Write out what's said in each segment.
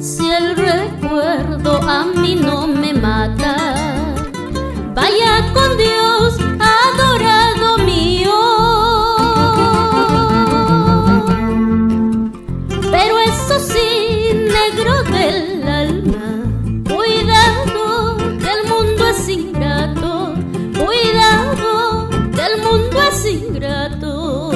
Si el recuerdo a mí no me mata, vaya con Dios, adorado mío. Pero eso sí, negro del alma, cuidado, que el mundo es ingrato, cuidado, que el mundo es ingrato.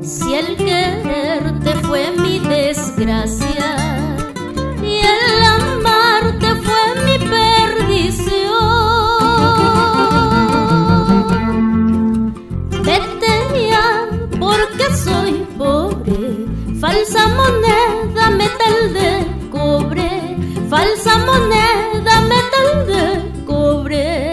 Si el quererte fue mi desgracia y el amarte fue mi perdición, vete ya porque soy pobre, falsa moneda, metal de cobre, falsa moneda, metal de cobre.